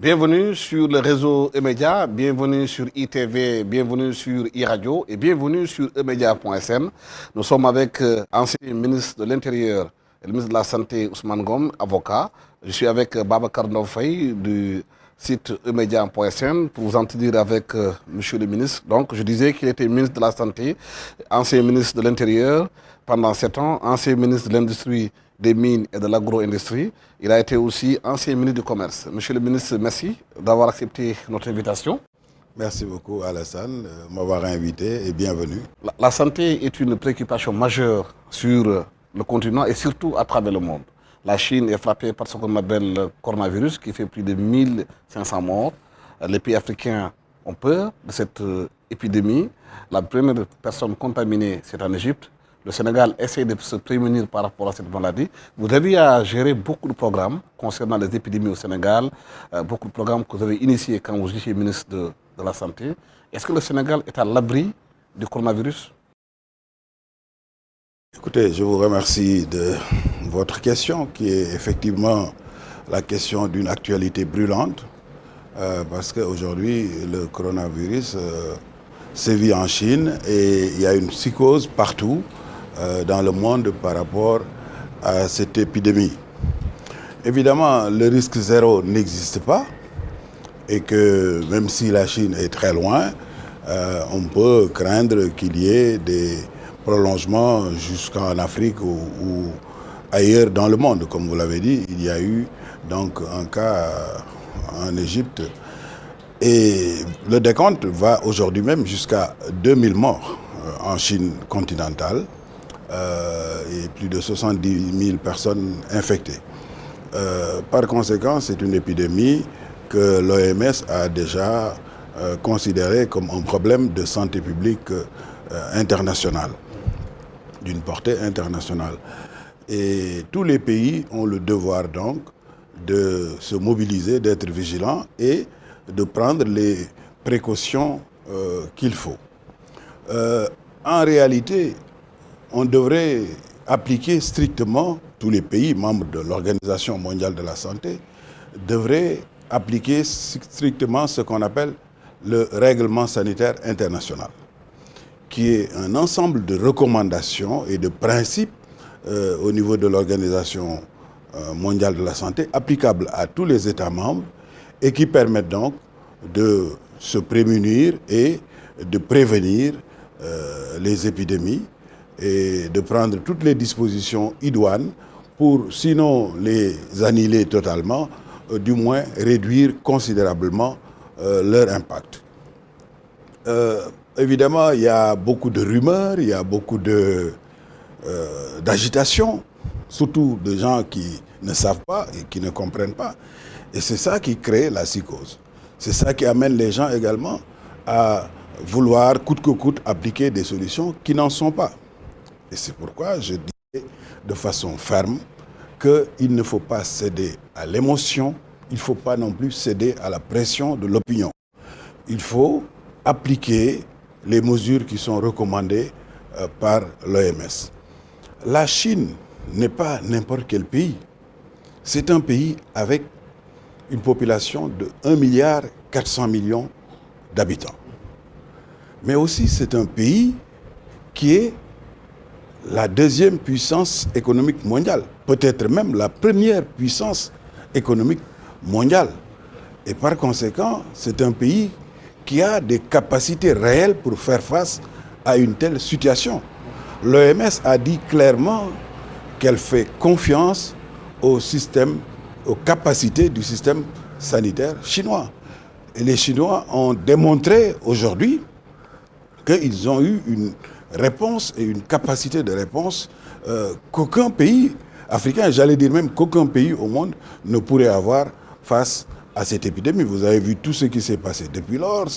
Bienvenue sur le réseau E-Média, bienvenue sur ITV, bienvenue sur iRadio et bienvenue sur emedia.sn. Nous sommes avec ancien ministre de l'Intérieur et le ministre de la Santé Ousmane Ngom, avocat. Je suis avec Babacar Ndofay du site emedia.sn pour vous en tenir avec monsieur le ministre. Donc je disais qu'il était ministre de la Santé, ancien ministre de l'Intérieur pendant 7 ans, ancien ministre de l'Industrie, des mines et de l'agro-industrie. Il a été aussi ancien ministre du Commerce. Monsieur le ministre, merci d'avoir accepté notre invitation. Merci beaucoup Alassane de m'avoir invité et bienvenue. La santé est une préoccupation majeure sur le continent et surtout à travers le monde. La Chine est frappée par ce qu'on appelle le coronavirus qui fait plus de 1500 morts. Les pays africains ont peur de cette épidémie. La première personne contaminée, c'est en Égypte. Le Sénégal essaie de se prémunir par rapport à cette maladie. Vous avez à gérer beaucoup de programmes concernant les épidémies au Sénégal, beaucoup de programmes que vous avez initiés quand vous étiez ministre de la Santé. Est-ce que le Sénégal est à l'abri du coronavirus? Écoutez, je vous remercie de votre question qui est effectivement la question d'une actualité brûlante parce qu'aujourd'hui, le coronavirus sévit en Chine et il y a une psychose partout dans le monde par rapport à cette épidémie. Évidemment, le risque zéro n'existe pas et que même si la Chine est très loin, on peut craindre qu'il y ait des prolongements jusqu'en Afrique ou ailleurs dans le monde. Comme vous l'avez dit, il y a eu donc un cas en Égypte et le décompte va aujourd'hui même jusqu'à 2000 morts en Chine continentale. Et plus de 70 000 personnes infectées. Par conséquent, c'est une épidémie que l'OMS a déjà considérée comme un problème de santé publique internationale, d'une portée internationale. Et tous les pays ont le devoir donc de se mobiliser, d'être vigilants et de prendre les précautions qu'il faut. En réalité, on devrait appliquer strictement, tous les pays membres de l'Organisation mondiale de la santé, devraient appliquer strictement ce qu'on appelle le règlement sanitaire international, qui est un ensemble de recommandations et de principes au niveau de l'Organisation mondiale de la santé, applicables à tous les États membres et qui permettent donc de se prémunir et de prévenir les épidémies et de prendre toutes les dispositions idoines pour, sinon les annihiler totalement, du moins réduire considérablement leur impact. Évidemment, il y a beaucoup de rumeurs, il y a beaucoup d'agitation, surtout de gens qui ne savent pas et qui ne comprennent pas. Et c'est ça qui crée la psychose. C'est ça qui amène les gens également à vouloir coûte que coûte appliquer des solutions qui n'en sont pas. Et c'est pourquoi je dis de façon ferme qu'il ne faut pas céder à l'émotion, il ne faut pas non plus céder à la pression de l'opinion. Il faut appliquer les mesures qui sont recommandées par l'OMS. La Chine n'est pas n'importe quel pays. C'est un pays avec une population de 1,4 milliard d'habitants. Mais aussi c'est un pays qui est la deuxième puissance économique mondiale, peut-être même la première puissance économique mondiale. Et par conséquent, c'est un pays qui a des capacités réelles pour faire face à une telle situation. L'OMS a dit clairement qu'elle fait confiance au système, aux capacités du système sanitaire chinois. Et les Chinois ont démontré aujourd'hui qu'ils ont eu une réponse et une capacité de réponse qu'aucun pays africain, j'allais dire même qu'aucun pays au monde ne pourrait avoir face à cette épidémie. Vous avez vu tout ce qui s'est passé depuis lors,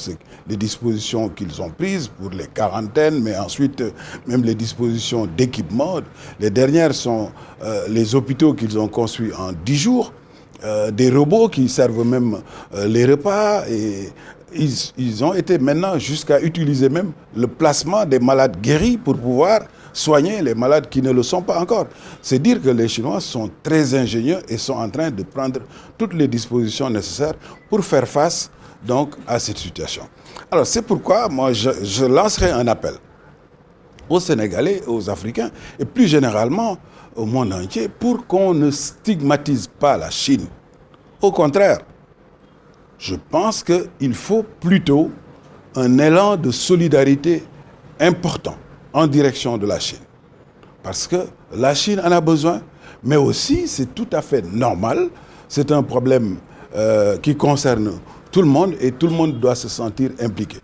les dispositions qu'ils ont prises pour les quarantaines, mais ensuite même les dispositions d'équipement. Les dernières sont les hôpitaux qu'ils ont construits en 10 jours, des robots qui servent même les repas et ils ont été maintenant jusqu'à utiliser même le placement des malades guéris pour pouvoir soigner les malades qui ne le sont pas encore. C'est dire que les Chinois sont très ingénieux et sont en train de prendre toutes les dispositions nécessaires pour faire face donc à cette situation. Alors c'est pourquoi moi je lancerai un appel aux Sénégalais, aux Africains et plus généralement au monde entier pour qu'on ne stigmatise pas la Chine. Au contraire, je pense qu'il faut plutôt un élan de solidarité important en direction de la Chine. Parce que la Chine en a besoin, mais aussi c'est tout à fait normal, c'est un problème qui concerne tout le monde et tout le monde doit se sentir impliqué.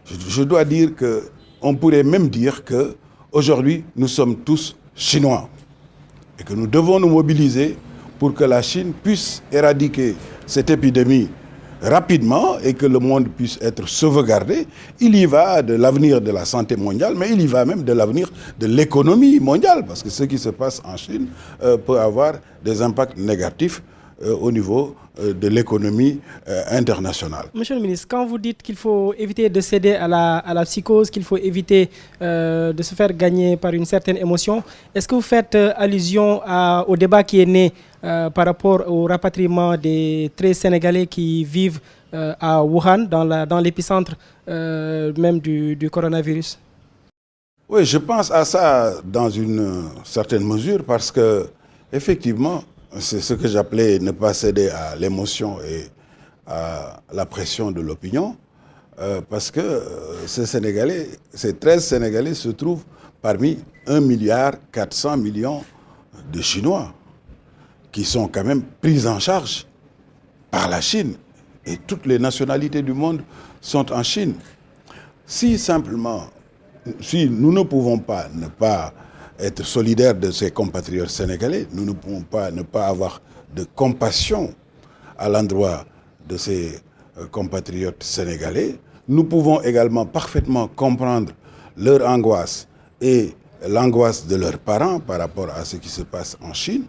Je dois dire qu'on pourrait même dire qu'aujourd'hui nous sommes tous Chinois et que nous devons nous mobiliser pour que la Chine puisse éradiquer cette épidémie rapidement et que le monde puisse être sauvegardé. Il y va de l'avenir de la santé mondiale, mais il y va même de l'avenir de l'économie mondiale, parce que ce qui se passe en Chine peut avoir des impacts négatifs au niveau de l'économie internationale. Monsieur le ministre, quand vous dites qu'il faut éviter de céder à la psychose, qu'il faut éviter de se faire gagner par une certaine émotion, est-ce que vous faites allusion au débat qui est né par rapport au rapatriement des 13 Sénégalais qui vivent à Wuhan, dans l'épicentre même du coronavirus? Oui, je pense à ça dans une certaine mesure parce que, effectivement, c'est ce que j'appelais ne pas céder à l'émotion et à la pression de l'opinion, parce que ces 13 Sénégalais se trouvent parmi 1,4 milliard de Chinois qui sont quand même pris en charge par la Chine. Et toutes les nationalités du monde sont en Chine. Si nous ne pouvons pas ne pas être solidaires de ces compatriotes sénégalais, nous ne pouvons pas ne pas avoir de compassion à l'endroit de ces compatriotes sénégalais. Nous pouvons également parfaitement comprendre leur angoisse et l'angoisse de leurs parents par rapport à ce qui se passe en Chine.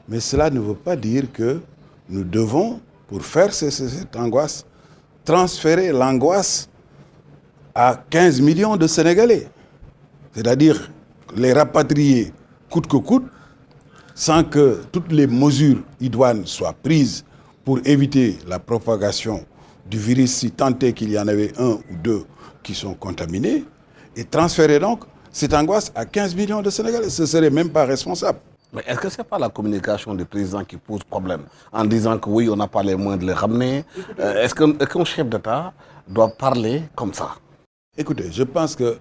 Mais cela ne veut pas dire que nous devons, pour faire cette angoisse, transférer l'angoisse à 15 millions de Sénégalais. C'est-à-dire les rapatrier coûte que coûte, sans que toutes les mesures idoines soient prises pour éviter la propagation du virus, si tant est qu'il y en avait un ou deux qui sont contaminés, et transférer donc cette angoisse à 15 millions de Sénégalais. Ce ne serait même pas responsable. Mais est-ce que ce n'est pas la communication du président qui pose problème en disant que oui, on n'a pas les moyens de les ramener? Est-ce qu'un chef d'État doit parler comme ça? Écoutez, je pense que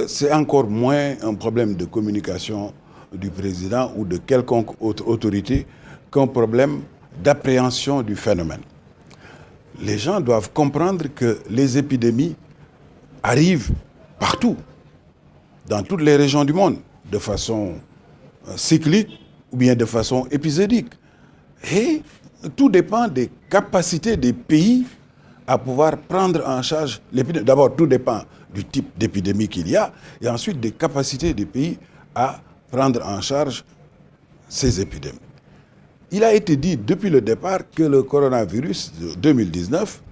c'est encore moins un problème de communication du président ou de quelconque autre autorité qu'un problème d'appréhension du phénomène. Les gens doivent comprendre que les épidémies arrivent partout, dans toutes les régions du monde, de façon cyclique ou bien de façon épisodique. Et tout dépend des capacités des pays à pouvoir prendre en charge l'épidémie. D'abord, tout dépend du type d'épidémie qu'il y a, et ensuite des capacités des pays à prendre en charge ces épidémies. Il a été dit depuis le départ que le coronavirus de 2019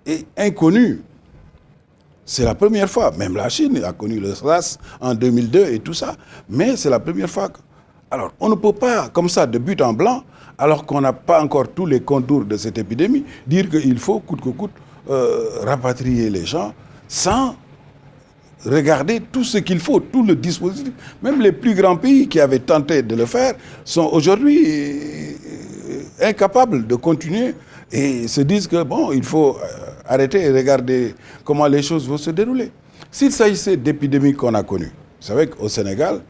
est inconnu. C'est la première fois, même la Chine a connu le SARS en 2002 et tout ça, mais c'est la première fois. Alors, on ne peut pas, comme ça, de but en blanc, alors qu'on n'a pas encore tous les contours de cette épidémie, dire qu'il faut, coûte que coûte, rapatrier les gens sans regarder tout ce qu'il faut, tout le dispositif. Même les plus grands pays qui avaient tenté de le faire sont aujourd'hui incapables de continuer et se disent que, bon, il faut arrêter et regarder comment les choses vont se dérouler. S'il s'agissait d'épidémies qu'on a connues, vous savez qu'au Sénégal,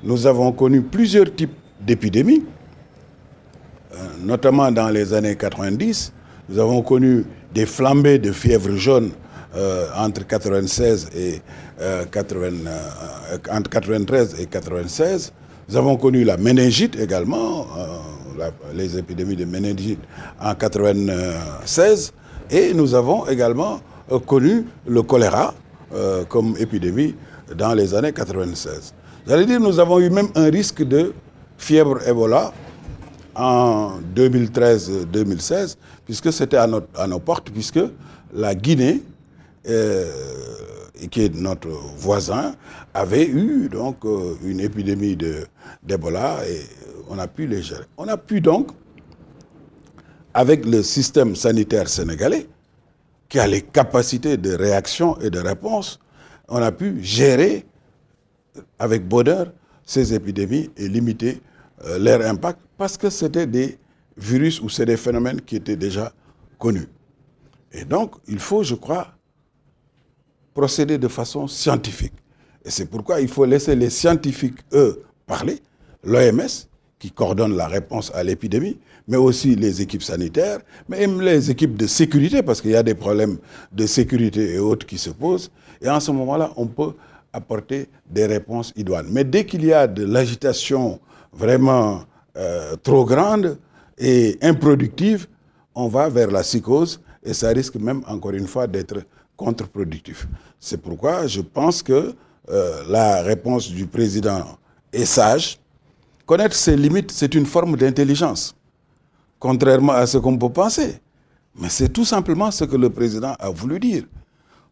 nous avons connu plusieurs types d'épidémies, notamment dans les années 90. Nous avons connu des flambées de fièvre jaune entre 93 et 96. Nous avons connu la méningite également, les épidémies de méningite en 96. Et nous avons également connu le choléra comme épidémie dans les années 96. J'allais dire, nous avons eu même un risque de fièvre Ebola en 2013-2016, puisque c'était à nos portes, puisque la Guinée qui est notre voisin, avait eu donc une épidémie d'Ebola et on a pu les gérer. On a pu donc, avec le système sanitaire sénégalais, qui a les capacités de réaction et de réponse, on a pu gérer avec bonheur ces épidémies et limiter leur impact parce que c'était des virus ou c'est des phénomènes qui étaient déjà connus. Et donc, il faut, je crois, procéder de façon scientifique. Et c'est pourquoi il faut laisser les scientifiques, eux, parler, l'OMS, qui coordonne la réponse à l'épidémie, mais aussi les équipes sanitaires, même les équipes de sécurité, parce qu'il y a des problèmes de sécurité et autres qui se posent. Et en ce moment-là, on peut apporter des réponses idoines. Mais dès qu'il y a de l'agitation vraiment trop grande et improductive, on va vers la psychose et ça risque même, encore une fois, d'être contre-productif. C'est pourquoi je pense que la réponse du président est sage. Connaître ses limites, c'est une forme d'intelligence, contrairement à ce qu'on peut penser. Mais c'est tout simplement ce que le président a voulu dire.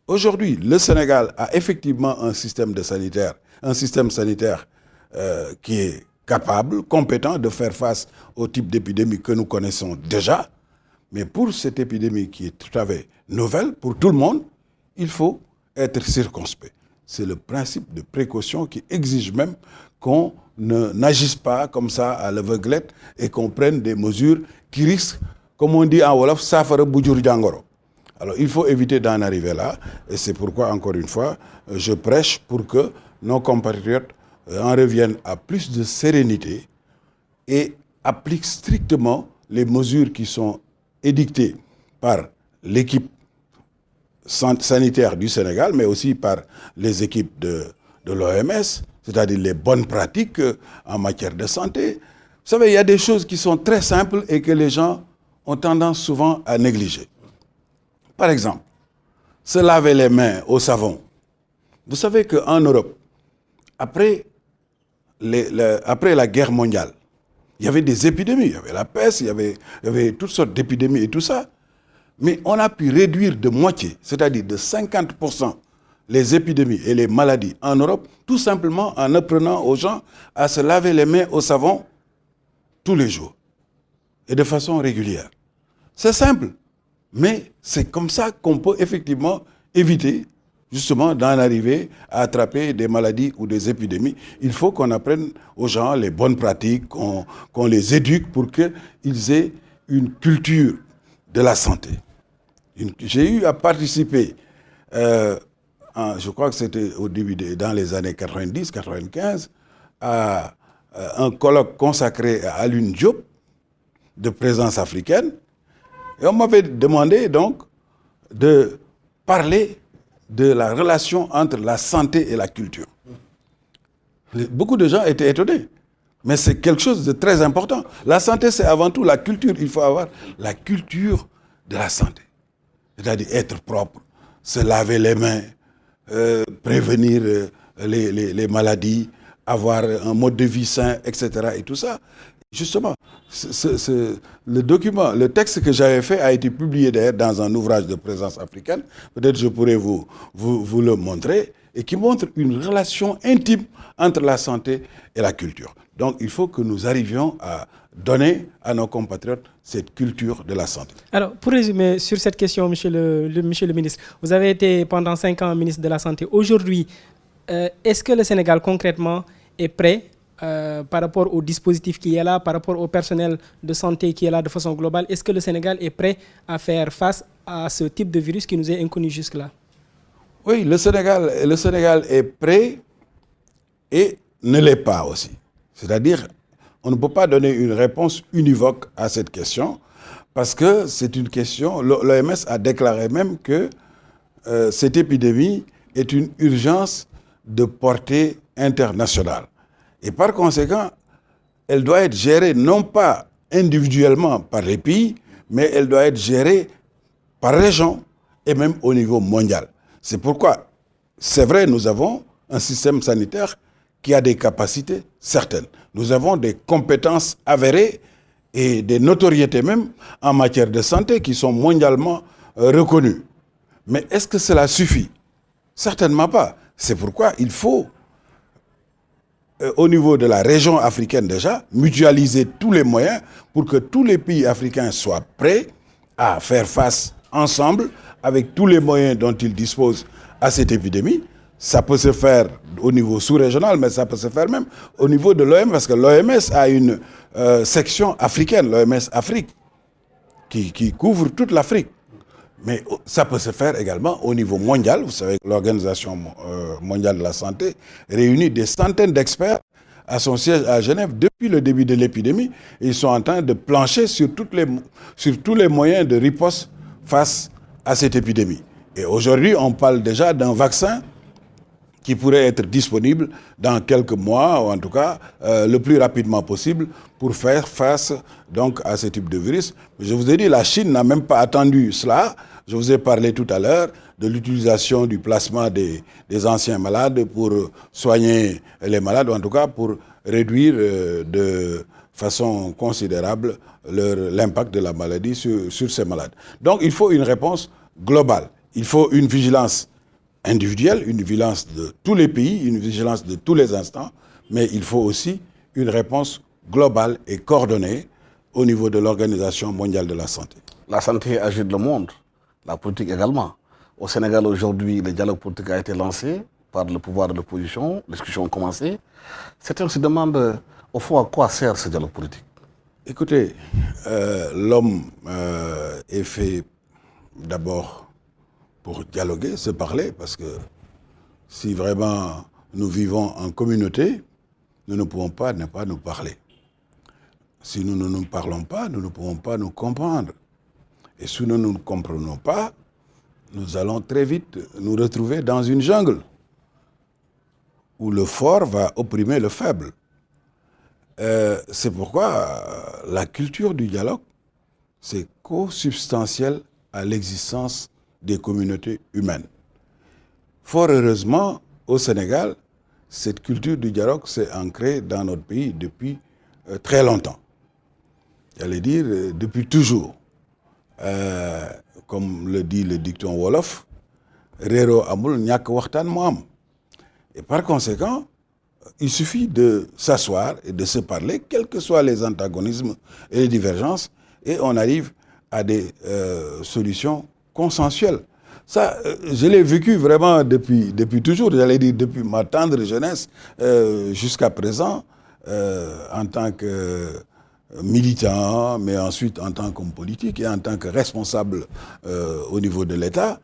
Aujourd'hui, le Sénégal a effectivement un système sanitaire qui est capable, compétent de faire face au type d'épidémie que nous connaissons déjà. Mais pour cette épidémie qui est tout à fait nouvelle, pour tout le monde, il faut être circonspect. C'est le principe de précaution qui exige même qu'on n'agisse pas comme ça à l'aveuglette et qu'on prenne des mesures qui risquent, comme on dit en Wolof, safara bujur jangoro. Alors il faut éviter d'en arriver là et c'est pourquoi, encore une fois, je prêche pour que nos compatriotes en reviennent à plus de sérénité et appliquent strictement les mesures qui sont édictées par l'équipe sanitaire du Sénégal, mais aussi par les équipes de l'OMS, c'est-à-dire les bonnes pratiques en matière de santé. Vous savez, il y a des choses qui sont très simples et que les gens ont tendance souvent à négliger. Par exemple, se laver les mains au savon. Vous savez qu'en Europe, après la guerre mondiale, il y avait des épidémies, il y avait la peste, il y avait toutes sortes d'épidémies et tout ça. Mais on a pu réduire de moitié, c'est-à-dire de 50%, les épidémies et les maladies en Europe, tout simplement en apprenant aux gens à se laver les mains au savon tous les jours et de façon régulière. C'est simple, mais c'est comme ça qu'on peut effectivement éviter justement d'en arriver à attraper des maladies ou des épidémies. Il faut qu'on apprenne aux gens les bonnes pratiques, qu'on les éduque pour qu'ils aient une culture de la santé. J'ai eu à participer, je crois que c'était au début, dans les années 90-95, à un colloque consacré à Alioune Diop, de Présence africaine. Et on m'avait demandé donc de parler de la relation entre la santé et la culture. Beaucoup de gens étaient étonnés. Mais c'est quelque chose de très important. La santé, c'est avant tout la culture. Il faut avoir la culture de la santé. C'est-à-dire être propre, se laver les mains, prévenir les maladies, avoir un mode de vie sain, etc. Et tout ça. Justement, le texte que j'avais fait a été publié d'ailleurs dans un ouvrage de Présence africaine. Peut-être je pourrais vous le montrer. Et qui montre une relation intime entre la santé et la culture. Donc il faut que nous arrivions à donner à nos compatriotes cette culture de la santé. Alors, pour résumer sur cette question, monsieur le ministre, vous avez été pendant 5 ans ministre de la Santé. Aujourd'hui, est-ce que le Sénégal concrètement est prêt par rapport au dispositif qui est là, par rapport au personnel de santé qui est là de façon globale, est-ce que le Sénégal est prêt à faire face à ce type de virus qui nous est inconnu jusque-là? Oui, le Sénégal est prêt et ne l'est pas aussi. C'est-à-dire, on ne peut pas donner une réponse univoque à cette question parce que c'est une question, l'OMS a déclaré même que cette épidémie est une urgence de portée internationale. Et par conséquent, elle doit être gérée non pas individuellement par les pays, mais elle doit être gérée par région et même au niveau mondial. C'est pourquoi, c'est vrai, nous avons un système sanitaire qui a des capacités certaines. Nous avons des compétences avérées et des notoriétés même en matière de santé qui sont mondialement reconnues. Mais est-ce que cela suffit? Certainement pas. C'est pourquoi il faut, au niveau de la région africaine déjà, mutualiser tous les moyens pour que tous les pays africains soient prêts à faire face ensemble avec tous les moyens dont ils disposent à cette épidémie. Ça peut se faire au niveau sous-régional, mais ça peut se faire même au niveau de l'OMS, parce que l'OMS a une section africaine, l'OMS Afrique, qui couvre toute l'Afrique. Mais ça peut se faire également au niveau mondial. Vous savez que l'Organisation mondiale de la santé réunit des centaines d'experts à son siège à Genève depuis le début de l'épidémie. Ils sont en train de plancher sur tous les moyens de riposte face à cette épidémie. Et aujourd'hui, on parle déjà d'un vaccin qui pourrait être disponible dans quelques mois, ou en tout cas le plus rapidement possible, pour faire face donc à ce type de virus. Je vous ai dit, la Chine n'a même pas attendu cela. Je vous ai parlé tout à l'heure de l'utilisation du plasma des anciens malades pour soigner les malades, ou en tout cas pour réduire de façon considérable l'impact de la maladie sur ces malades. Donc il faut une réponse globale. Il faut une vigilance individuelle, une vigilance de tous les pays, une vigilance de tous les instants, mais il faut aussi une réponse globale et coordonnée au niveau de l'Organisation mondiale de la santé. La santé agite le monde, la politique également. Au Sénégal aujourd'hui, le dialogue politique a été lancé par le pouvoir de l'opposition, les discussions ont commencé. Certains se demandent au fond à quoi sert ce dialogue politique. Écoutez, l'homme est fait d'abord pour dialoguer, se parler, parce que si vraiment nous vivons en communauté, nous ne pouvons pas ne pas nous parler. Si nous ne nous parlons pas, nous ne pouvons pas nous comprendre. Et si nous ne nous comprenons pas, nous allons très vite nous retrouver dans une jungle où le fort va opprimer le faible. C'est pourquoi la culture du dialogue, c'est consubstantiel à l'existence des communautés humaines. Fort heureusement, au Sénégal, cette culture du dialogue s'est ancrée dans notre pays depuis très longtemps. J'allais dire depuis toujours. Comme le dit le dicton Wolof, Rero amul ñak waxtaan mo am. Et par conséquent, il suffit de s'asseoir et de se parler, quels que soient les antagonismes et les divergences, et on arrive à des solutions consensuelles. Ça, je l'ai vécu vraiment depuis toujours, j'allais dire depuis ma tendre jeunesse jusqu'à présent, en tant que militant, mais ensuite en tant qu'homme politique et en tant que responsable au niveau de l'État.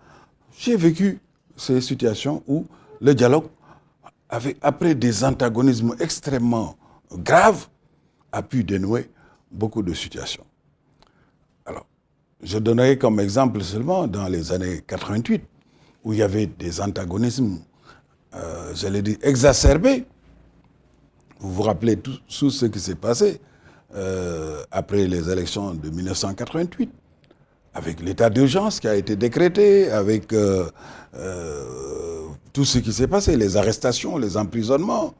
J'ai vécu ces situations où le dialogue, après des antagonismes extrêmement graves, a pu dénouer beaucoup de situations. Alors, je donnerai comme exemple seulement dans les années 88, où il y avait des antagonismes, j'allais dire, exacerbés. Vous vous rappelez tout ce qui s'est passé après les élections de 1988, avec l'état d'urgence qui a été décrété, avec tout ce qui s'est passé, les arrestations, les emprisonnements.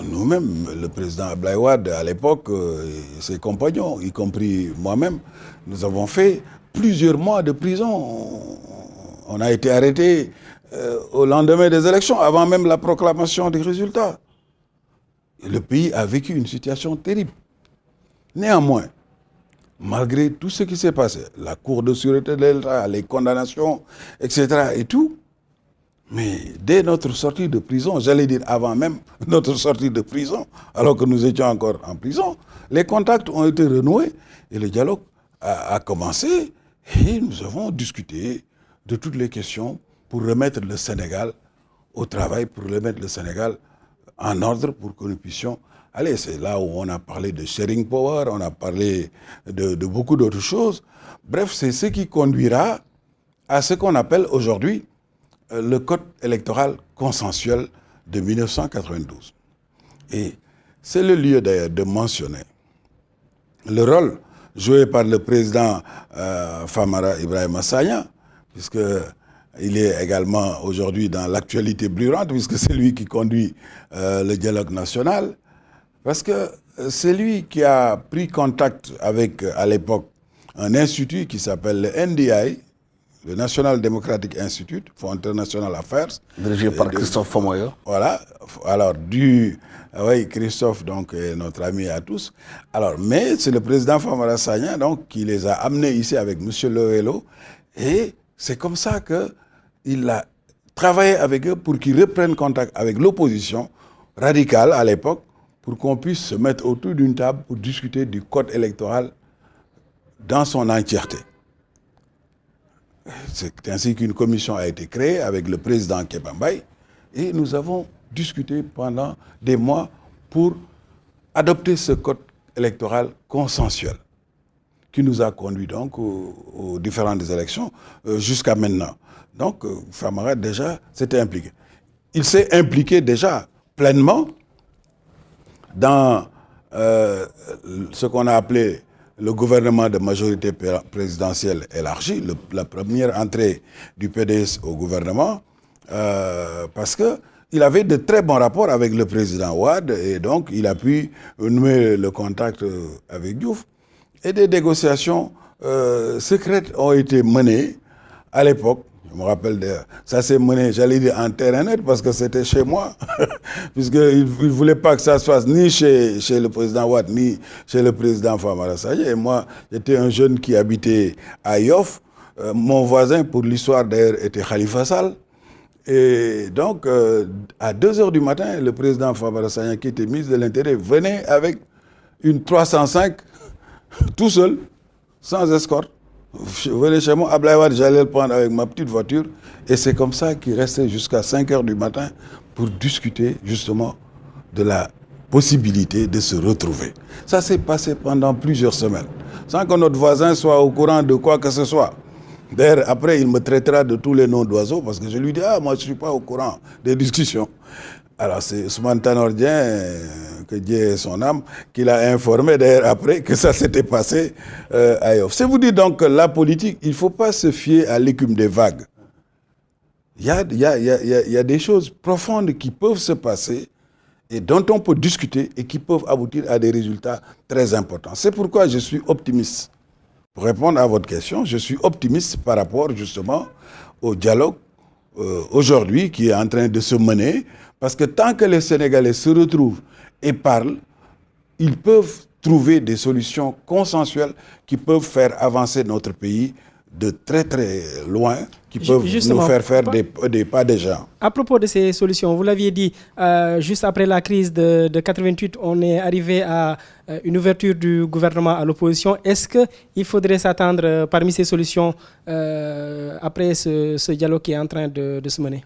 Nous-mêmes, le président Abdoulaye Wade, à l'époque, et ses compagnons, y compris moi-même, nous avons fait plusieurs mois de prison. On a été arrêtés au lendemain des élections, avant même la proclamation des résultats. Et le pays a vécu une situation terrible. Néanmoins, malgré tout ce qui s'est passé, la Cour de sûreté de l'État, les condamnations, etc. et tout, mais dès notre sortie de prison, j'allais dire avant même notre sortie de prison, alors que nous étions encore en prison, les contacts ont été renoués et le dialogue a commencé et nous avons discuté de toutes les questions pour remettre le Sénégal au travail, pour remettre le Sénégal en ordre pour que nous puissions aller. C'est là où on a parlé de sharing power, on a parlé de beaucoup d'autres choses. Bref, c'est ce qui conduira à ce qu'on appelle aujourd'hui le code électoral consensuel de 1992. Et c'est le lieu d'ailleurs de mentionner le rôle joué par le président Famara Ibrahima Sagna, puisqu'il est également aujourd'hui dans l'actualité brûlante, puisque c'est lui qui conduit le dialogue national, parce que c'est lui qui a pris contact avec, à l'époque, un institut qui s'appelle le NDI, le National Democratic Institute for International Affairs. Dirigé par Christophe Famoyo. Voilà. Alors, oui, Christophe, donc, est notre ami à tous. Alors, mais c'est le président Famara Sagna, donc, qui les a amenés ici avec M. Loelo. Et c'est comme ça qu'il a travaillé avec eux pour qu'ils reprennent contact avec l'opposition radicale à l'époque, pour qu'on puisse se mettre autour d'une table pour discuter du code électoral dans son entièreté. C'est ainsi qu'une commission a été créée avec le président Kéba Mbaye et nous avons discuté pendant des mois pour adopter ce code électoral consensuel qui nous a conduit donc aux différentes élections jusqu'à maintenant. Donc Famara déjà s'était impliqué. Il s'est impliqué déjà pleinement dans ce qu'on a appelé le gouvernement de majorité présidentielle élargie, la première entrée du PDS au gouvernement, parce qu'il avait de très bons rapports avec le président Ouad et donc il a pu nouer le contact avec Diouf. Et des négociations secrètes ont été menées à l'époque. Je me rappelle, ça s'est mené, j'allais dire, en terrain net parce que c'était chez moi, puisqu'il ne voulait pas que ça se fasse ni chez le président Ouad, ni chez le président Famara Sagna. Et moi, j'étais un jeune qui habitait à Yoff. Mon voisin, pour l'histoire d'ailleurs, était Khalifa Sall. Et donc, à 2h du matin, le président Famara Sagna, qui était ministre de l'Intérieur, venait avec une 305, tout seul, sans escorte. Je venais chez moi, Ablaye Wade, j'allais le prendre avec ma petite voiture. Et c'est comme ça qu'il restait jusqu'à 5h du matin pour discuter justement de la possibilité de se retrouver. Ça s'est passé pendant plusieurs semaines, sans que notre voisin soit au courant de quoi que ce soit. D'ailleurs, après, il me traitera de tous les noms d'oiseaux parce que je lui dis, moi, je ne suis pas au courant des discussions. Alors, c'est Ousmane Tanor Dieng, que Dieu ait son âme, qui l'a informé d'ailleurs après que ça s'était passé à Yoff. C'est vous dire donc que la politique, il ne faut pas se fier à l'écume des vagues. Il y a des choses profondes qui peuvent se passer et dont on peut discuter et qui peuvent aboutir à des résultats très importants. C'est pourquoi je suis optimiste. Pour répondre à votre question, je suis optimiste par rapport justement au dialogue aujourd'hui qui est en train de se mener. Parce que tant que les Sénégalais se retrouvent et parlent, ils peuvent trouver des solutions consensuelles qui peuvent faire avancer notre pays de très très loin, qui peuvent nous faire des pas des gens. À propos de ces solutions, vous l'aviez dit, juste après la crise de 88, on est arrivé à une ouverture du gouvernement à l'opposition. Est-ce qu'il faudrait s'attendre parmi ces solutions après ce dialogue qui est en train de se mener ?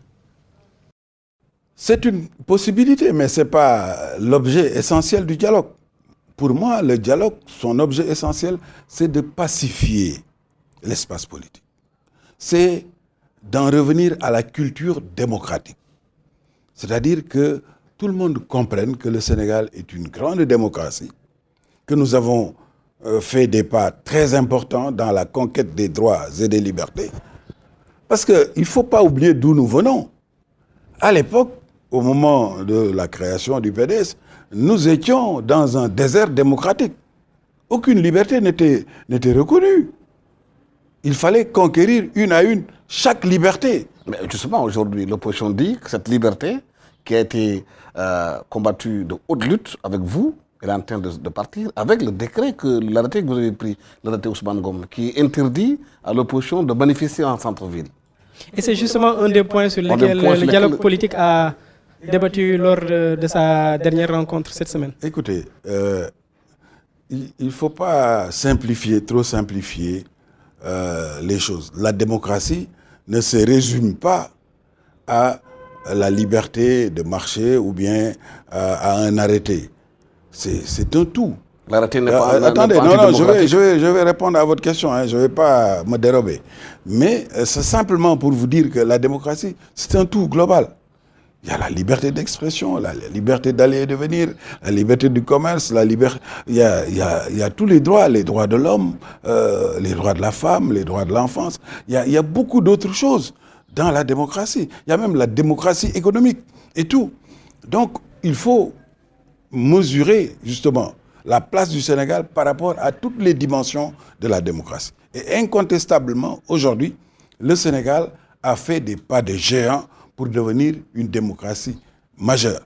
C'est une possibilité, mais ce n'est pas l'objet essentiel du dialogue. Pour moi, le dialogue, son objet essentiel, c'est de pacifier l'espace politique. C'est d'en revenir à la culture démocratique. C'est-à-dire que tout le monde comprenne que le Sénégal est une grande démocratie, que nous avons fait des pas très importants dans la conquête des droits et des libertés. Parce qu'il ne faut pas oublier d'où nous venons. À l'époque, au moment de la création du PDS, nous étions dans un désert démocratique. Aucune liberté n'était reconnue. Il fallait conquérir une à une chaque liberté. Mais justement, aujourd'hui, l'opposition dit que cette liberté qui a été combattue de haute lutte avec vous, elle est en train de partir avec le décret, l'arrêté que vous avez pris, l'arrêté Ousmane Ngom, qui interdit à l'opposition de manifester en centre-ville. Et c'est justement un des points sur lesquels le dialogue politique a débattu lors de sa dernière rencontre cette semaine. Écoutez, il ne faut pas trop simplifier les choses. La démocratie ne se résume pas à la liberté de marcher ou bien à un arrêté. C'est un tout. L'arrêté n'est pas... Attendez, non, je vais répondre à votre question, je ne vais pas me dérober. Mais c'est simplement pour vous dire que la démocratie, c'est un tout global. Il y a la liberté d'expression, la liberté d'aller et de venir, la liberté du commerce, il y a tous les droits de l'homme, les droits de la femme, les droits de l'enfance. Il y a beaucoup d'autres choses dans la démocratie. Il y a même la démocratie économique et tout. Donc, il faut mesurer justement la place du Sénégal par rapport à toutes les dimensions de la démocratie. Et incontestablement, aujourd'hui, le Sénégal a fait des pas de géant pour devenir une démocratie majeure.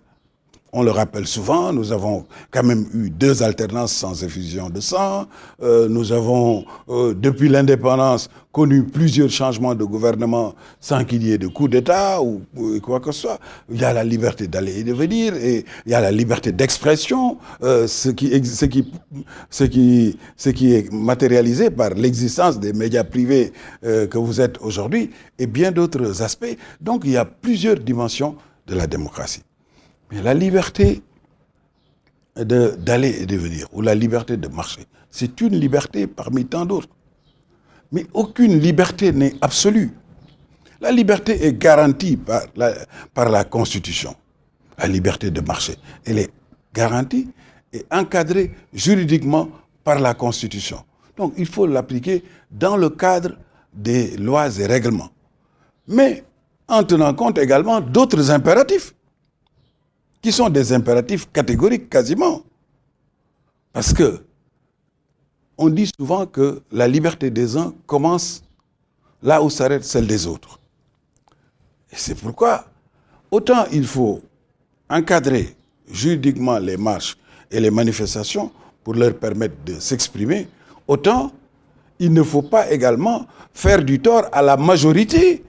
On le rappelle souvent, nous avons quand même eu 2 alternances sans effusion de sang. Nous avons, depuis l'indépendance, connu plusieurs changements de gouvernement sans qu'il y ait de coup d'État ou quoi que ce soit. Il y a la liberté d'aller et de venir, et il y a la liberté d'expression, ce qui est matérialisé par l'existence des médias privés que vous êtes aujourd'hui, et bien d'autres aspects. Donc il y a plusieurs dimensions de la démocratie. Mais la liberté d'aller et de venir, ou la liberté de marcher, c'est une liberté parmi tant d'autres. Mais aucune liberté n'est absolue. La liberté est garantie par la Constitution. La liberté de marcher, elle est garantie et encadrée juridiquement par la Constitution. Donc il faut l'appliquer dans le cadre des lois et règlements. Mais en tenant compte également d'autres impératifs, qui sont des impératifs catégoriques quasiment. Parce que on dit souvent que la liberté des uns commence là où s'arrête celle des autres. Et c'est pourquoi, autant il faut encadrer juridiquement les marches et les manifestations pour leur permettre de s'exprimer, autant il ne faut pas également faire du tort à la majorité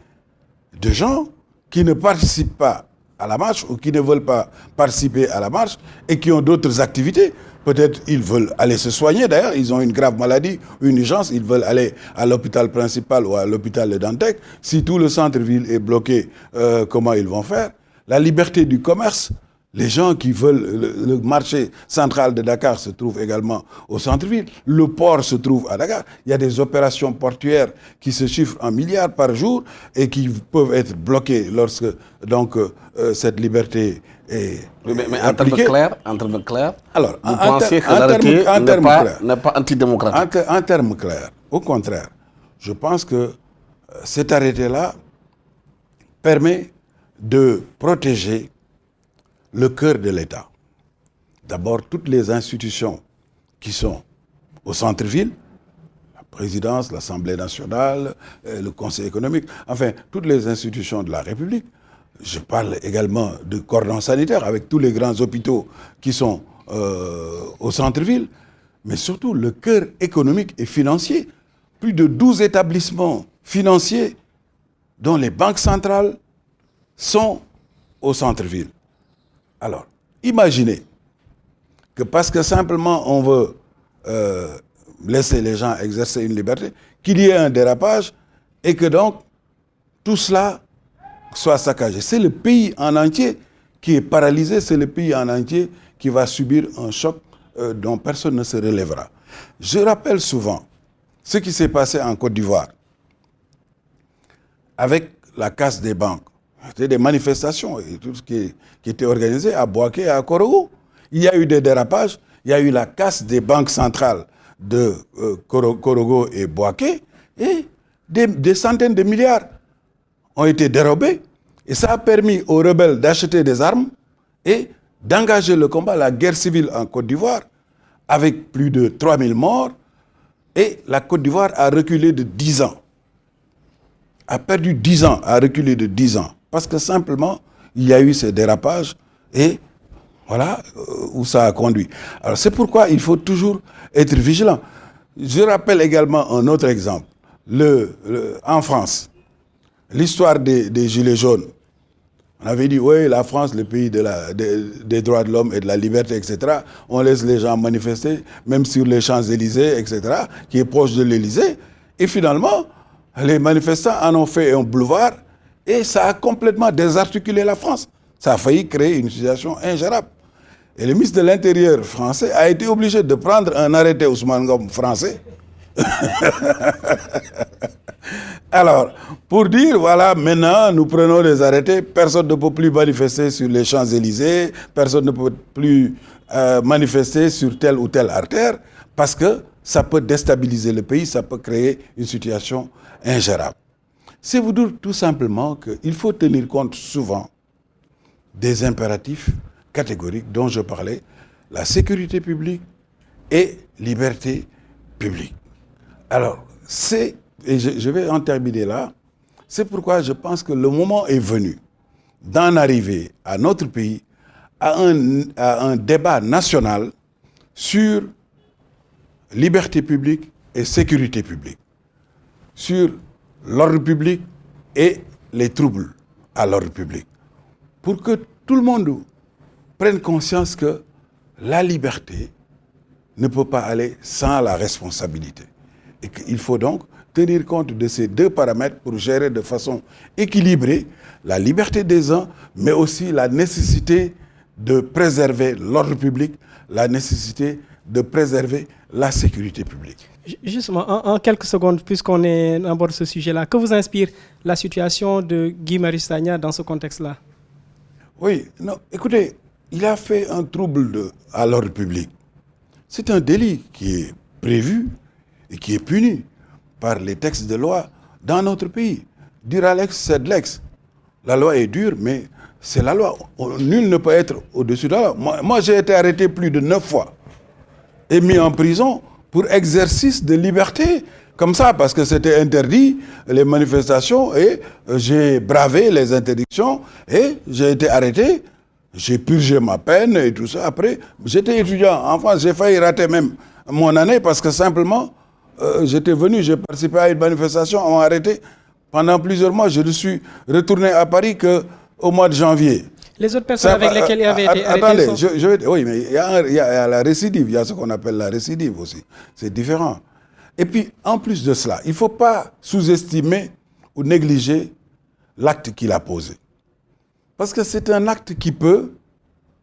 de gens qui ne participent pas à la marche ou qui ne veulent pas participer à la marche et qui ont d'autres activités. Peut-être ils veulent aller se soigner, d'ailleurs, ils ont une grave maladie, une urgence, ils veulent aller à l'hôpital principal ou à l'hôpital de Dantec. Si tout le centre-ville est bloqué, comment ils vont faire? La liberté du commerce, les gens qui veulent... Le marché central de Dakar se trouve également au centre-ville. Le port se trouve à Dakar. Il y a des opérations portuaires qui se chiffrent en milliards par jour et qui peuvent être bloquées lorsque donc, cette liberté est mais appliquée. en termes clairs, Alors, vous pensez que l'arrêté n'est pas antidémocratique? En termes clairs, au contraire, je pense que cet arrêté-là permet de protéger le cœur de l'État. D'abord, toutes les institutions qui sont au centre-ville, la présidence, l'Assemblée nationale, le Conseil économique, enfin, toutes les institutions de la République. Je parle également de cordon sanitaire avec tous les grands hôpitaux qui sont au centre-ville, mais surtout le cœur économique et financier. Plus de 12 établissements financiers dont les banques centrales sont au centre-ville. Alors, imaginez que parce que simplement on veut laisser les gens exercer une liberté, qu'il y ait un dérapage et que donc tout cela soit saccagé. C'est le pays en entier qui est paralysé, c'est le pays en entier qui va subir un choc dont personne ne se relèvera. Je rappelle souvent ce qui s'est passé en Côte d'Ivoire avec la casse des banques. C'était des manifestations et tout ce qui était organisé à Boaké et à Korogo. Il y a eu des dérapages, il y a eu la casse des banques centrales de Korogo et Boaké et des centaines de milliards ont été dérobés. Et ça a permis aux rebelles d'acheter des armes et d'engager le combat, la guerre civile en Côte d'Ivoire, avec plus de 3000 morts. Et la Côte d'Ivoire a reculé de 10 ans. A perdu 10 ans, a reculé de 10 ans. Parce que simplement, il y a eu ces dérapages et voilà où ça a conduit. Alors c'est pourquoi il faut toujours être vigilant. Je rappelle également un autre exemple. En France, l'histoire des Gilets jaunes. On avait dit, oui, la France, le pays des droits de l'homme et de la liberté, etc. On laisse les gens manifester, même sur les Champs-Élysées, etc., qui est proche de l'Élysée. Et finalement, les manifestants en ont fait un boulevard et ça a complètement désarticulé la France. Ça a failli créer une situation ingérable. Et le ministre de l'Intérieur français a été obligé de prendre un arrêté Ousmane Ngom français. Alors, pour dire, voilà, maintenant, nous prenons les arrêtés, personne ne peut plus manifester sur les Champs-Élysées, personne ne peut plus manifester sur telle ou telle artère, parce que ça peut déstabiliser le pays, ça peut créer une situation ingérable. C'est vous dire tout simplement qu'il faut tenir compte souvent des impératifs catégoriques dont je parlais, la sécurité publique et liberté publique. Alors, et je vais en terminer là, C'est pourquoi je pense que le moment est venu d'en arriver à notre pays à un débat national sur liberté publique et sécurité publique, sur l'ordre public et les troubles à l'ordre public, pour que tout le monde prenne conscience que la liberté ne peut pas aller sans la responsabilité. Et qu'il faut donc tenir compte de ces deux paramètres pour gérer de façon équilibrée la liberté des uns, mais aussi la nécessité de préserver l'ordre public, la nécessité de préserver la sécurité publique. Justement, en quelques secondes, puisqu'on aborde ce sujet-là, que vous inspire la situation de Guy Marius Sagna dans ce contexte-là? Oui, non, écoutez, il a fait un trouble à l'ordre public. C'est un délit qui est prévu et qui est puni par les textes de loi dans notre pays. Dura lex, sed lex. La loi est dure, mais c'est la loi. Nul ne peut être au-dessus de la loi. Moi, j'ai été arrêté plus de 9 fois et mis en prison pour exercice de liberté, comme ça, parce que c'était interdit, les manifestations, et j'ai bravé les interdictions, et j'ai été arrêté, j'ai purgé ma peine et tout ça. Après, j'étais étudiant en France, j'ai failli rater même mon année, parce que simplement, j'étais venu, j'ai participé à une manifestation, on m'a arrêté. Pendant plusieurs mois, je ne suis retourné à Paris qu'au mois de janvier. Les autres personnes avec lesquelles il avait été arrêté attendez, oui, mais il y a la récidive, il y a ce qu'on appelle la récidive aussi. C'est différent. Et puis, en plus de cela, il ne faut pas sous-estimer ou négliger l'acte qu'il a posé. Parce que c'est un acte qui peut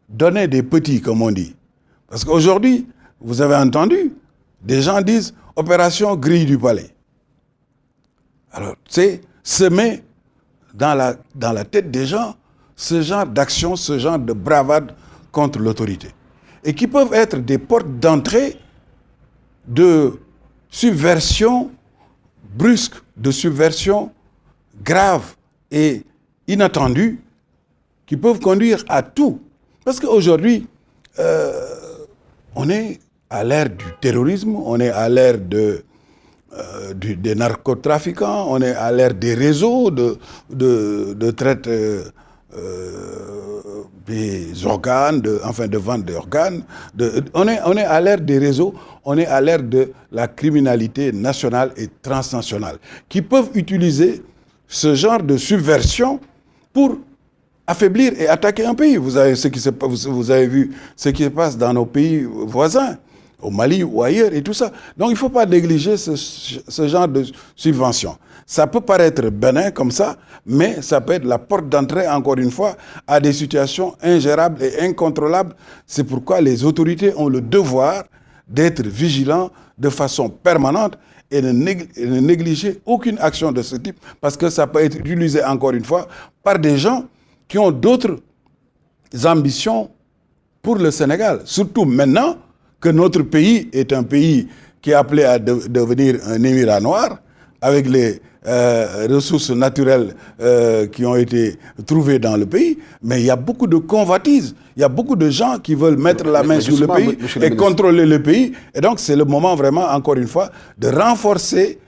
donner des petits, comme on dit. Parce qu'aujourd'hui, vous avez entendu, des gens disent « opération grille du palais ». Alors, c'est semer dans la tête des gens ce genre d'action, ce genre de bravade contre l'autorité. Et qui peuvent être des portes d'entrée de subversion brusque, de subversion grave et inattendue, qui peuvent conduire à tout. Parce qu'aujourd'hui, on est à l'ère du terrorisme, on est à l'ère des narcotrafiquants, on est à l'ère des réseaux de traite des organes, de vente d'organes. On est à l'ère des réseaux, on est à l'ère de la criminalité nationale et transnationale, qui peuvent utiliser ce genre de subversion pour affaiblir et attaquer un pays. Vous avez vu ce qui se passe dans nos pays voisins, au Mali ou ailleurs et tout ça. Donc il ne faut pas négliger ce genre de subvention. Ça peut paraître bénin comme ça, mais ça peut être la porte d'entrée, encore une fois, à des situations ingérables et incontrôlables. C'est pourquoi les autorités ont le devoir d'être vigilants de façon permanente et de ne négliger aucune action de ce type, parce que ça peut être utilisé, encore une fois, par des gens qui ont d'autres ambitions pour le Sénégal. Surtout maintenant que notre pays est un pays qui est appelé à devenir un émirat noir, avec les ressources naturelles qui ont été trouvées dans le pays, mais il y a beaucoup de convoitises, il y a beaucoup de gens qui veulent mettre la main sur le pays et contrôler le pays. Et donc c'est le moment vraiment, encore une fois, de renforcer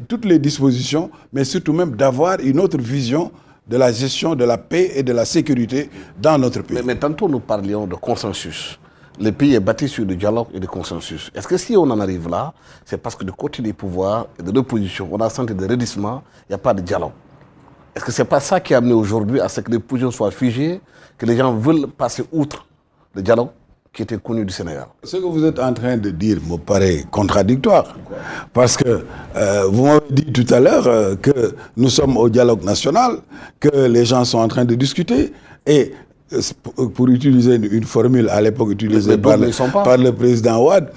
toutes les dispositions, mais surtout même d'avoir une autre vision de la gestion de la paix et de la sécurité dans notre pays. Mais tantôt nous parlions de consensus. Le pays est bâti sur du dialogue et du consensus. Est-ce que si on en arrive là, c'est parce que du côté des pouvoirs et de l'opposition, on a senti de redressement, il n'y a pas de dialogue? Est-ce que ce n'est pas ça qui a amené aujourd'hui à ce que les positions soient figées, que les gens veulent passer outre le dialogue qui était connu du Sénégal? Ce que vous êtes en train de dire me paraît contradictoire. Parce que vous m'avez dit tout à l'heure que nous sommes au dialogue national, que les gens sont en train de discuter, et pour utiliser une formule à l'époque utilisée par le président Ouad,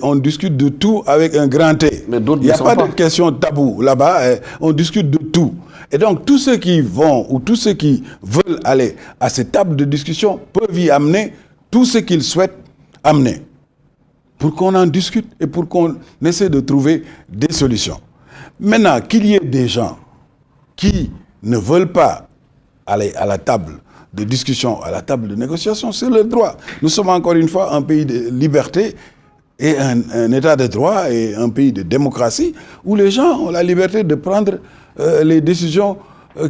on discute de tout avec un grand T. Il n'y a pas de question tabou là-bas, on discute de tout. Et donc tous ceux qui vont ou tous ceux qui veulent aller à cette table de discussion peuvent y amener tout ce qu'ils souhaitent amener, pour qu'on en discute et pour qu'on essaie de trouver des solutions. Maintenant, qu'il y ait des gens qui ne veulent pas aller à la table de discussion, à la table de négociation, c'est leur droit. Nous sommes encore une fois un pays de liberté est un état de droit et un pays de démocratie où les gens ont la liberté de prendre les décisions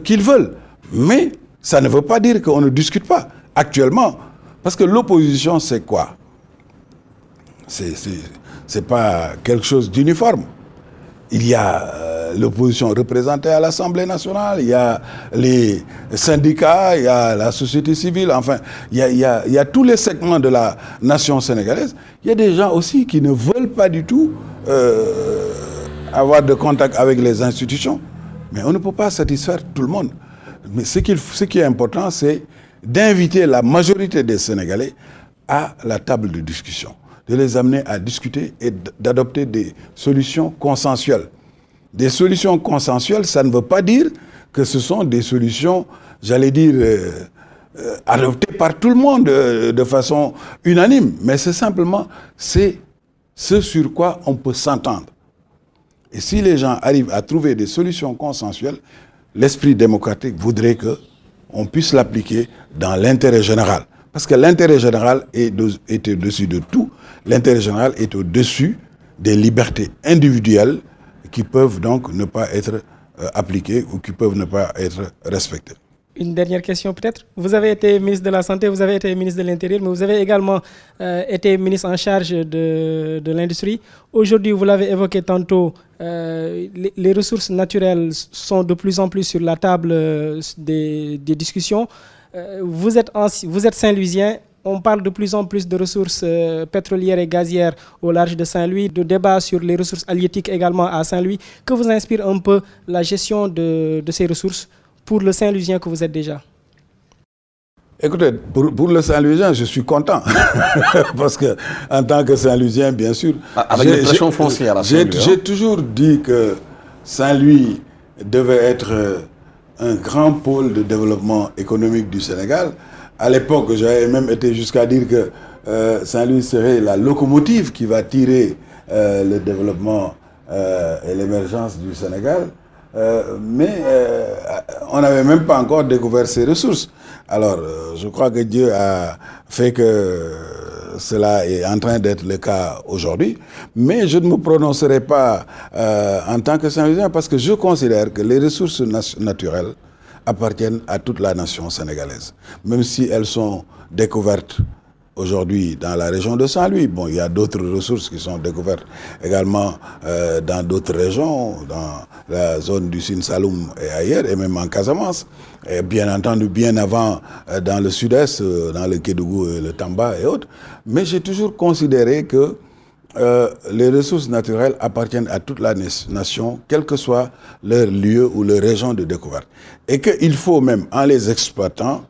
qu'ils veulent. Mais ça ne veut pas dire qu'on ne discute pas. Actuellement, parce que l'opposition, c'est quoi? C'est pas quelque chose d'uniforme. Il y a l'opposition représentée à l'Assemblée nationale, il y a les syndicats, il y a la société civile, enfin, il y a tous les segments de la nation sénégalaise. Il y a des gens aussi qui ne veulent pas du tout avoir de contact avec les institutions. Mais on ne peut pas satisfaire tout le monde. Mais ce qui est important, c'est d'inviter la majorité des Sénégalais à la table de discussion, de les amener à discuter et d'adopter des solutions consensuelles. Des solutions consensuelles, ça ne veut pas dire que ce sont des solutions, j'allais dire, adoptées par tout le monde de façon unanime, mais c'est simplement ce sur quoi on peut s'entendre. Et si les gens arrivent à trouver des solutions consensuelles, l'esprit démocratique voudrait qu'on puisse l'appliquer dans l'intérêt général. Parce que l'intérêt général est au-dessus de tout. L'intérêt général est au-dessus des libertés individuelles qui peuvent donc ne pas être appliquées ou qui peuvent ne pas être respectées. Une dernière question peut-être. Vous avez été ministre de la Santé, vous avez été ministre de l'Intérieur, mais vous avez également été ministre en charge de l'industrie. Aujourd'hui, vous l'avez évoqué tantôt, les ressources naturelles sont de plus en plus sur la table des discussions. Vous êtes Saint-Louisien. On parle de plus en plus de ressources pétrolières et gazières au large de Saint-Louis, de débats sur les ressources halieutiques également à Saint-Louis. Que vous inspire un peu la gestion de ces ressources pour le Saint-Louisien que vous êtes déjà? Écoutez, pour le Saint-Louisien, je suis content. Parce que, en tant que Saint-Louisien, bien sûr. Avec les pressions foncières à Saint-Louis. J'ai toujours dit que Saint-Louis devait être un grand pôle de développement économique du Sénégal. À l'époque, j'avais même été jusqu'à dire que Saint-Louis serait la locomotive qui va tirer le développement et l'émergence du Sénégal. Mais on n'avait même pas encore découvert ses ressources. Alors, je crois que Dieu a fait que cela est en train d'être le cas aujourd'hui. Mais je ne me prononcerai pas en tant que Saint-Louisien parce que je considère que les ressources naturelles appartiennent à toute la nation sénégalaise. Même si elles sont découvertes aujourd'hui dans la région de Saint-Louis. Bon, il y a d'autres ressources qui sont découvertes également dans d'autres régions, dans la zone du Sine Saloum et ailleurs, et même en Casamance. Et bien entendu, bien avant, dans le sud-est, dans le Kédougou et le Tamba et autres. Mais j'ai toujours considéré que les ressources naturelles appartiennent à toute la nation, quel que soit leur lieu ou leur région de découverte. Et qu'il faut même, en les exploitant,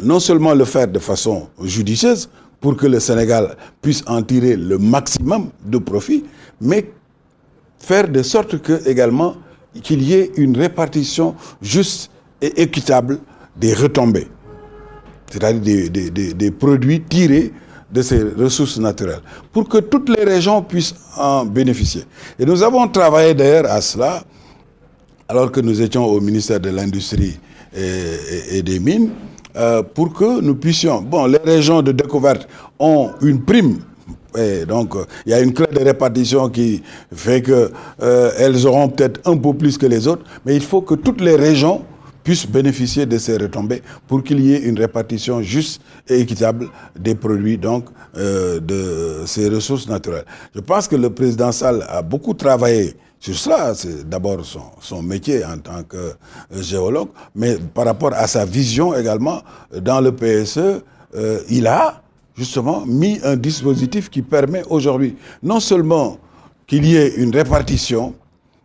non seulement le faire de façon judicieuse pour que le Sénégal puisse en tirer le maximum de profit, mais faire de sorte que également qu'il y ait une répartition juste et équitable des retombées, c'est-à-dire des produits tirés de ces ressources naturelles, pour que toutes les régions puissent en bénéficier. Et nous avons travaillé d'ailleurs à cela, alors que nous étions au ministère de l'Industrie et des Mines, pour que nous puissions... Bon, les régions de découverte ont une prime, et donc il y a une clé de répartition qui fait qu'elles auront peut-être un peu plus que les autres, mais il faut que toutes les régions puissent bénéficier de ces retombées pour qu'il y ait une répartition juste et équitable des produits donc, de ces ressources naturelles. Je pense que le président Sall a beaucoup travaillé sur cela. C'est d'abord son métier en tant que géologue, mais par rapport à sa vision également, dans le PSE, il a justement mis un dispositif qui permet aujourd'hui non seulement qu'il y ait une répartition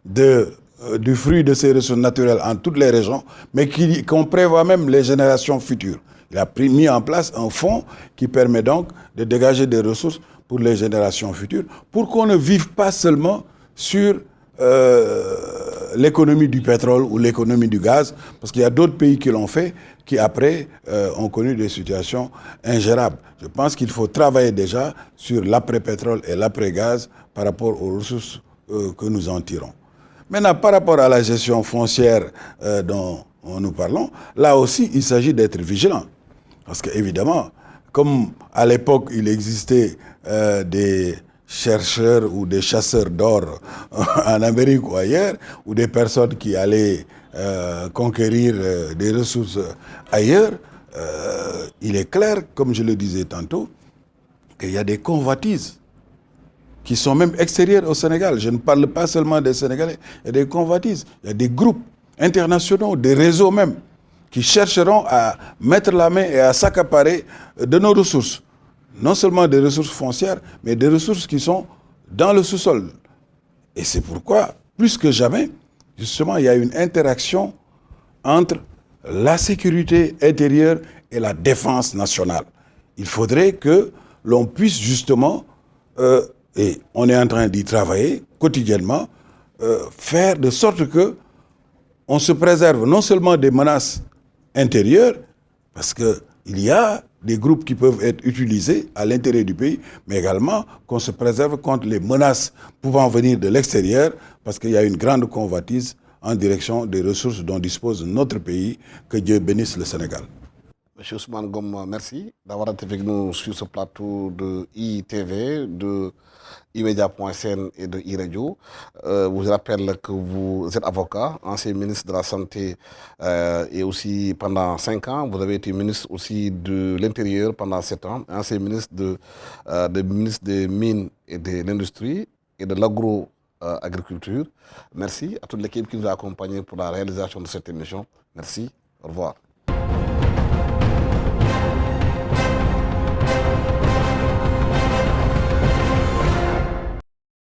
du fruit de ces ressources naturelles en toutes les régions, mais qu'on prévoit même les générations futures. Il a mis en place un fonds qui permet donc de dégager des ressources pour les générations futures, pour qu'on ne vive pas seulement sur l'économie du pétrole ou l'économie du gaz, parce qu'il y a d'autres pays qui l'ont fait, qui après ont connu des situations ingérables. Je pense qu'il faut travailler déjà sur l'après-pétrole et l'après-gaz par rapport aux ressources que nous en tirons. Maintenant, par rapport à la gestion foncière dont nous parlons, là aussi, il s'agit d'être vigilant. Parce qu'évidemment, comme à l'époque, il existait des chercheurs ou des chasseurs d'or en Amérique ou ailleurs, ou des personnes qui allaient conquérir des ressources ailleurs, il est clair, comme je le disais tantôt, qu'il y a des convoitises qui sont même extérieures au Sénégal. Je ne parle pas seulement des Sénégalais, il y a des convoitises, il y a des groupes internationaux, des réseaux même, qui chercheront à mettre la main et à s'accaparer de nos ressources. Non seulement des ressources foncières, mais des ressources qui sont dans le sous-sol. Et c'est pourquoi, plus que jamais, justement, il y a une interaction entre la sécurité intérieure et la défense nationale. Il faudrait que l'on puisse justement, et on est en train d'y travailler quotidiennement, faire de sorte que on se préserve non seulement des menaces intérieures, parce qu'il y a des groupes qui peuvent être utilisés à l'intérieur du pays, mais également qu'on se préserve contre les menaces pouvant venir de l'extérieur, parce qu'il y a une grande convoitise en direction des ressources dont dispose notre pays. Que Dieu bénisse le Sénégal. Monsieur Ousmane Ngom, merci d'avoir été avec nous sur ce plateau de ITV, de imedia.sn et de iRadio. Je vous rappelle que vous êtes avocat, ancien ministre de la Santé et aussi pendant 5 ans. Vous avez été ministre aussi de l'Intérieur pendant 7 ans, ancien ministre ministre des Mines et de l'Industrie et de l'Agro-Agriculture. Merci à toute l'équipe qui nous a accompagnés pour la réalisation de cette émission. Merci, au revoir.